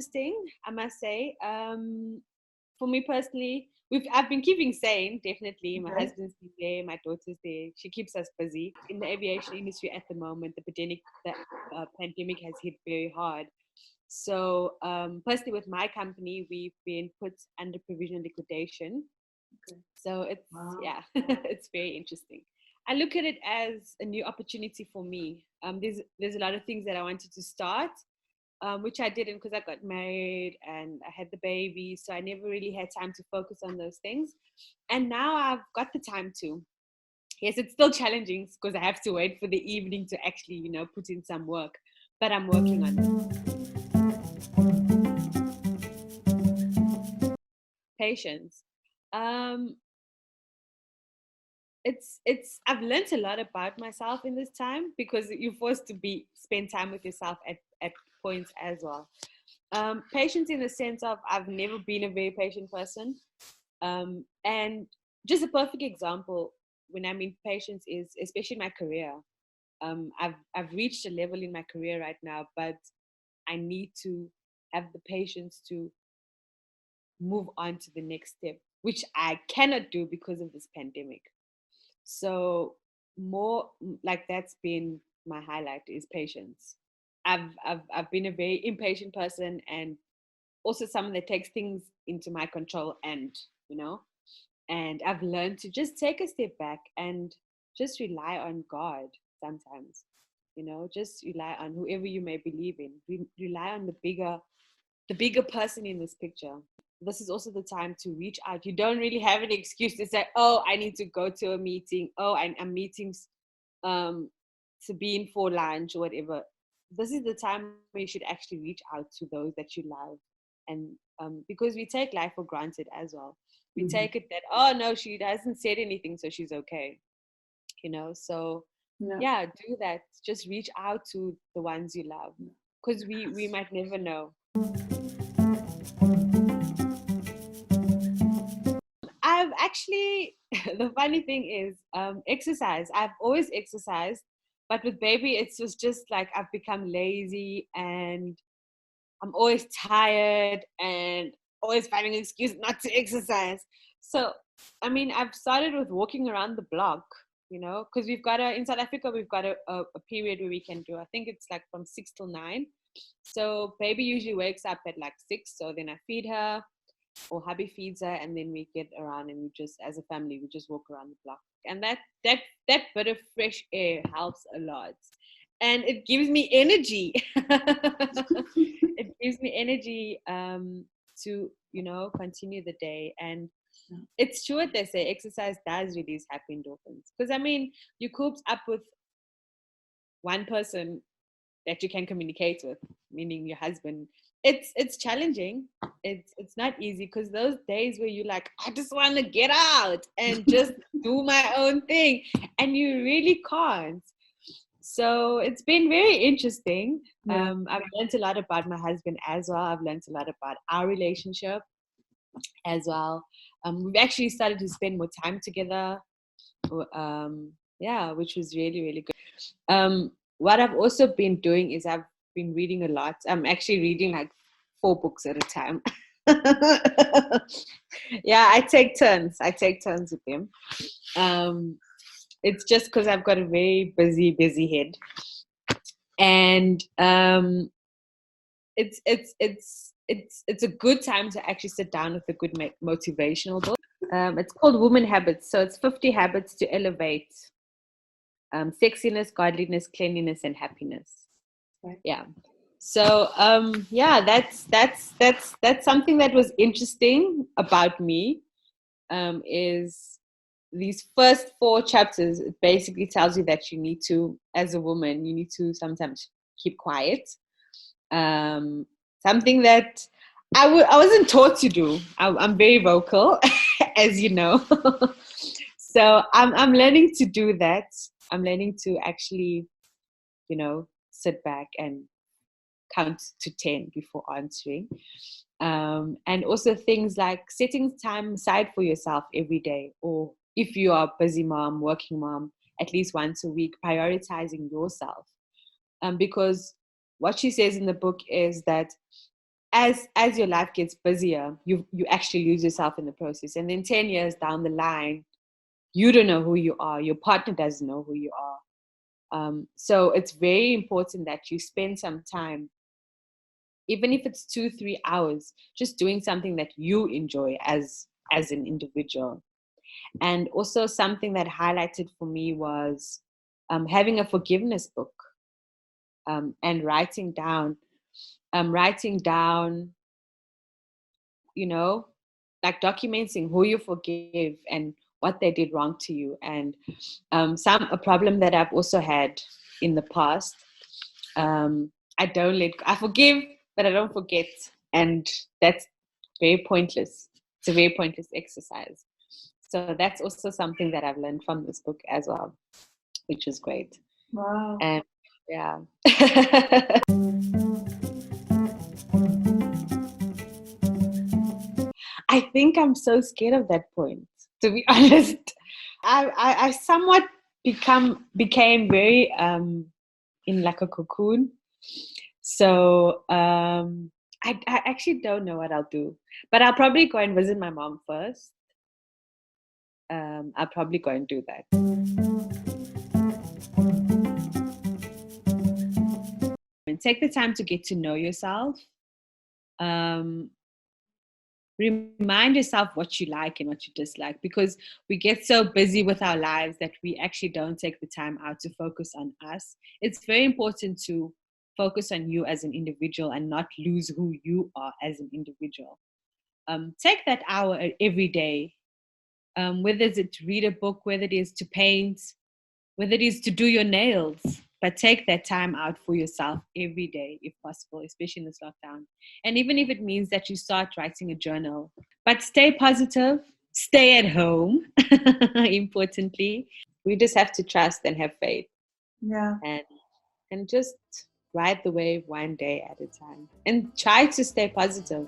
interesting, I must say. For me personally, I've been keeping sane, definitely. My husband's been there, my daughter's there. She keeps us busy. In the aviation industry at the moment, the pandemic has hit very hard. So personally, with my company, we've been put under provisional liquidation. So it's it's very interesting. I look at it as a new opportunity for me. There's a lot of things that I wanted to start, which I didn't because I got married and I had the baby. So I never really had time to focus on those things. And now I've got the time to. Yes, it's still challenging because I have to wait for the evening to actually, put in some work. But I'm working on it. Patience. It's I've learned a lot about myself in this time because you're forced to spend time with yourself at points as well. Patience in the sense of I've never been a very patient person, and just a perfect example when I mean patience is especially in my career. I've reached a level in my career right now, but I need to have the patience to move on to the next step, which I cannot do because of this pandemic. So more like that's been my highlight is patience. I've been a very impatient person and also someone that takes things into my control and I've learned to just take a step back and just rely on God sometimes, just rely on whoever you may believe in. Rely on the bigger person in this picture. This is also the time to reach out. You don't really have an excuse to say, oh, I need to go to a meeting. Oh, I'm meeting Sabine for lunch or whatever. This is the time where you should actually reach out to those that you love. And because we take life for granted as well. We take it that, oh, no, she hasn't said anything, so she's okay. So do that. Just reach out to the ones you love because we might never know. I've actually, the funny thing is exercise. I've always exercised, but with baby, it's just like I've become lazy and I'm always tired and always finding an excuse not to exercise. So, I mean, I've started with walking around the block, because in South Africa, we've got a period where we can do, I think it's like from 6 till 9. So baby usually wakes up at like 6. So then I feed her, or hubby feeds her, and then we get around and we just, as a family, we just walk around the block. And that bit of fresh air helps a lot. And it gives me energy. It gives me energy to, continue the day. And it's true what they say, exercise does release happy endorphins. Because, I mean, you coop up with one person that you can communicate with, meaning your husband. It's challenging. It's not easy because those days where you're like, I just want to get out and just do my own thing, and you really can't. So it's been very interesting. I've learned a lot about my husband as well. I've learned a lot about our relationship as well. We've actually started to spend more time together. Which was really, really good. What I've also been doing is I've been reading a lot. I'm actually reading like 4 books at a time. I take turns with them. It's just because I've got a very busy head, and it's a good time to actually sit down with a good motivational book. It's called Woman Habits. So it's 50 habits to elevate sexiness, godliness, cleanliness, and happiness. Right. Yeah. So that's something that was interesting about me. Is these first 4 chapters, it basically tells you that you need to, as a woman, you need to sometimes keep quiet. Something that I wasn't taught to do. I'm very vocal, as you know. So I'm learning to do that. I'm learning to actually, sit back and count to 10 before answering. And also things like setting time aside for yourself every day, or if you are a busy mom, working mom, at least once a week, prioritizing yourself. Because what she says in the book is that as your life gets busier, you actually lose yourself in the process. And then 10 years down the line, you don't know who you are. Your partner doesn't know who you are. So it's very important that you spend some time, even if it's 2-3 hours, just doing something that you enjoy as an individual. And also something that highlighted for me was having a forgiveness book, and writing down, like documenting who you forgive and what they did wrong to you. And a problem that I've also had in the past, I forgive, but I don't forget. And that's very pointless. It's a very pointless exercise. So that's also something that I've learned from this book as well, which is great. Wow. And yeah. I think I'm so scared of that point, to be honest. I somewhat became very in like a cocoon. So I actually don't know what I'll do, but I'll probably go and visit my mom first. I'll probably go and do that. And take the time to get to know yourself. Remind yourself what you like and what you dislike, because we get so busy with our lives that we actually don't take the time out to focus on us. It's very important to focus on you as an individual and not lose who you are as an individual. Take that hour every day, whether it's to read a book, whether it is to paint, whether it is to do your nails, but take that time out for yourself every day if possible, especially in this lockdown. And even if it means that you start writing a journal, but stay positive, stay at home, importantly. We just have to trust and have faith. Yeah. And just ride the wave one day at a time and try to stay positive.